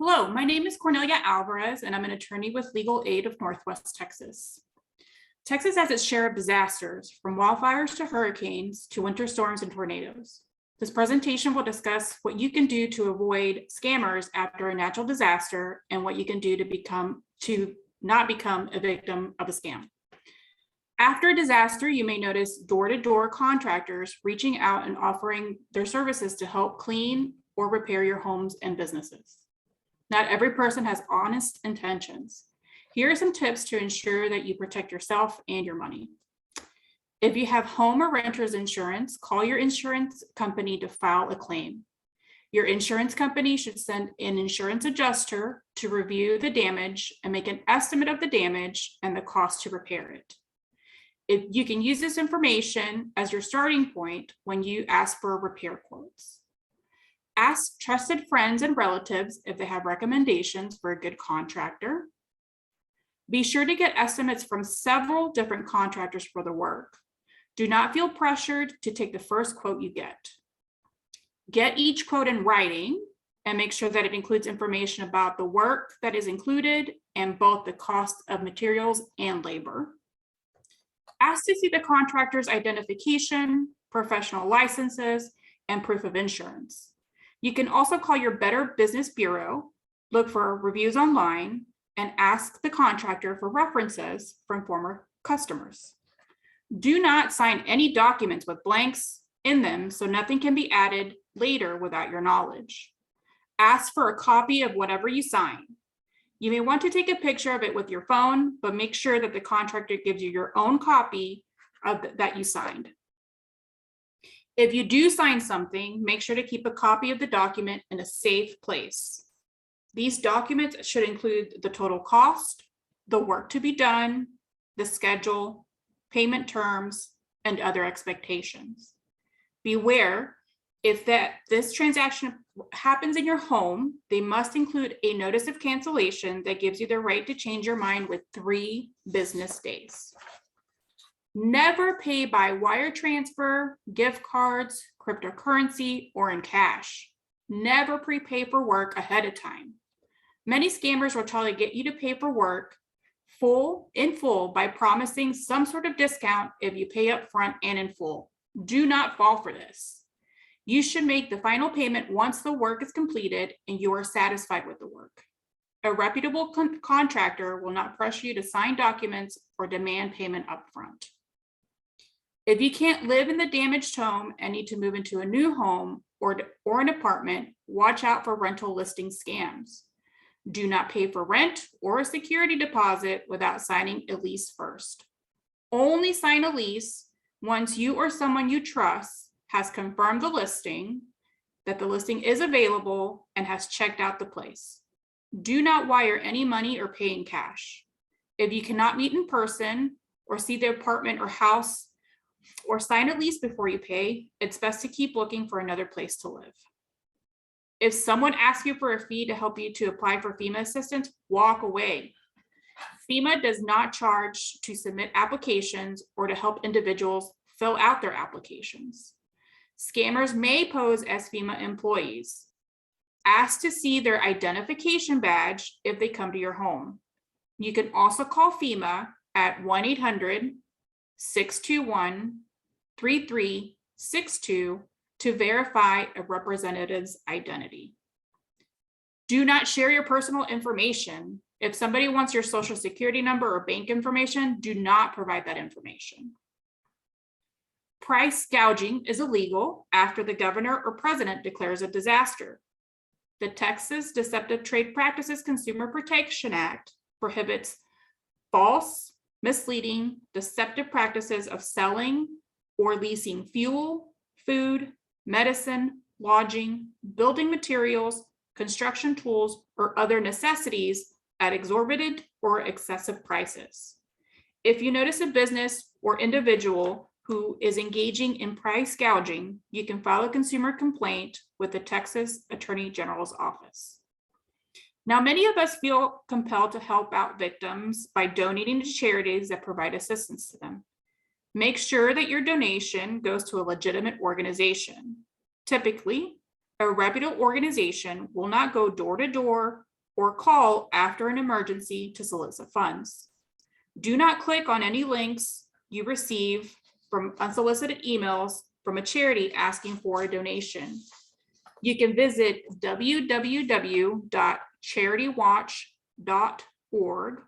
Hello, my name is Cornelia Alvarez, and I'm an attorney with Legal Aid of Northwest Texas. Texas has its share of disasters, from wildfires to hurricanes to winter storms and tornadoes. This presentation will discuss what you can do to avoid scammers after a natural disaster and what you can do to not become a victim of a scam. After a disaster, you may notice door-to-door contractors reaching out and offering their services to help clean or repair your homes and businesses. Not every person has honest intentions. Here are some tips to ensure that you protect yourself and your money. If you have home or renter's insurance, call your insurance company to file a claim. Your insurance company should send an insurance adjuster to review the damage and make an estimate of the damage and the cost to repair it. If you can use this information as your starting point when you ask for repair quotes. Ask trusted friends and relatives if they have recommendations for a good contractor. Be sure to get estimates from several different contractors for the work. Do not feel pressured to take the first quote you get. Get each quote in writing and make sure that it includes information about the work that is included and both the cost of materials and labor. Ask to see the contractor's identification, professional licenses, and proof of insurance. You can also call your Better Business Bureau, look for reviews online, and ask the contractor for references from former customers. Do not sign any documents with blanks in them so nothing can be added later without your knowledge. Ask for a copy of whatever you sign. You may want to take a picture of it with your phone, but make sure that the contractor gives you your own copy of that you signed. If you do sign something, make sure to keep a copy of the document in a safe place. These documents should include the total cost, the work to be done, the schedule, payment terms, and other expectations. Beware, if this transaction happens in your home, they must include a notice of cancellation that gives you the right to change your mind with 3 business days. Never pay by wire transfer, gift cards, cryptocurrency, or in cash. Never prepay for work ahead of time. Many scammers will try to get you to pay for work in full by promising some sort of discount if you pay up front and in full. Do not fall for this. You should make the final payment once the work is completed and you are satisfied with the work. A reputable contractor will not pressure you to sign documents or demand payment upfront. If you can't live in the damaged home and need to move into a new home or an apartment, watch out for rental listing scams. Do not pay for rent or a security deposit without signing a lease first. Only sign a lease once you or someone you trust has confirmed the listing, that the listing is available, and has checked out the place. Do not wire any money or pay in cash. If you cannot meet in person or see the apartment or house or sign a lease before you pay, it's best to keep looking for another place to live. If someone asks you for a fee to help you to apply for FEMA assistance, walk away. FEMA does not charge to submit applications or to help individuals fill out their applications. Scammers may pose as FEMA employees. Ask to see their identification badge if they come to your home. You can also call FEMA at 1-800-621-3362 to verify a representative's identity. Do not share your personal information. If somebody wants your social security number or bank information, do not provide that information. Price gouging is illegal after the governor or president declares a disaster. The Texas Deceptive Trade Practices Consumer Protection Act prohibits false, misleading, deceptive practices of selling or leasing fuel, food, medicine, lodging, building materials, construction tools, or other necessities at exorbitant or excessive prices. If you notice a business or individual who is engaging in price gouging, you can file a consumer complaint with the Texas Attorney General's office. Now, many of us feel compelled to help out victims by donating to charities that provide assistance to them. Make sure that your donation goes to a legitimate organization. Typically, a reputable organization will not go door to door or call after an emergency to solicit funds. Do not click on any links you receive from unsolicited emails from a charity asking for a donation. You can visit www.charitywatch.org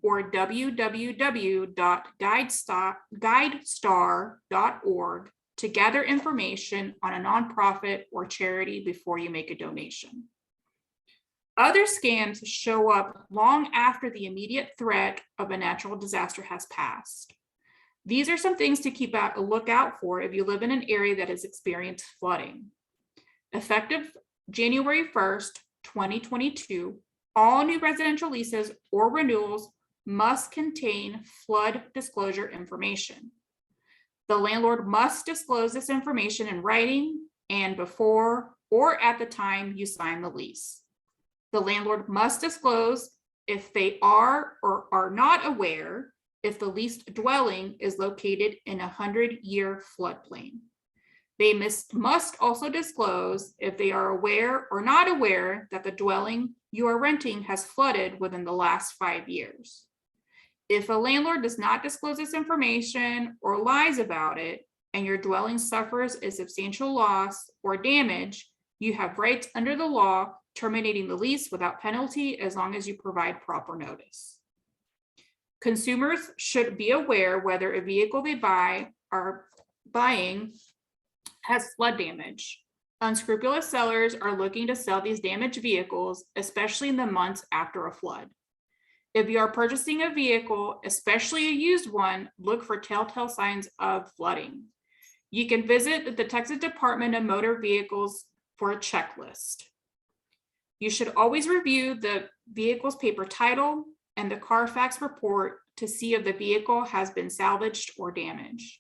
or www.guidestar.org to gather information on a nonprofit or charity before you make a donation. Other scams show up long after the immediate threat of a natural disaster has passed. These are some things to keep a lookout for if you live in an area that has experienced flooding. Effective January 1st, 2022, all new residential leases or renewals must contain flood disclosure information. The landlord must disclose this information in writing and before or at the time you sign the lease. The landlord must disclose if they are or are not aware if the leased dwelling is located in a 100-year floodplain. They must also disclose if they are aware or not aware that the dwelling you are renting has flooded within the last 5 years. If a landlord does not disclose this information or lies about it, and your dwelling suffers a substantial loss or damage, you have rights under the law terminating the lease without penalty as long as you provide proper notice. Consumers should be aware whether a vehicle they are buying has flood damage. Unscrupulous sellers are looking to sell these damaged vehicles, especially in the months after a flood. If you are purchasing a vehicle, especially a used one, look for telltale signs of flooding. You can visit the Texas Department of Motor Vehicles for a checklist. You should always review the vehicle's paper title and the Carfax report to see if the vehicle has been salvaged or damaged.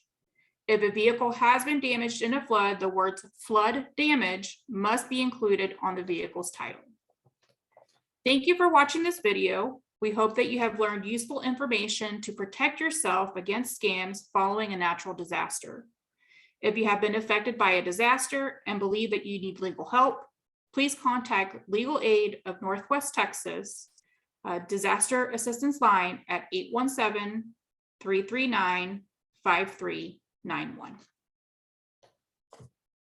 If a vehicle has been damaged in a flood, the words flood damage must be included on the vehicle's title. Thank you for watching this video. We hope that you have learned useful information to protect yourself against scams following a natural disaster. If you have been affected by a disaster and believe that you need legal help, please contact Legal Aid of Northwest Texas Disaster Assistance Line at 817-339-5391.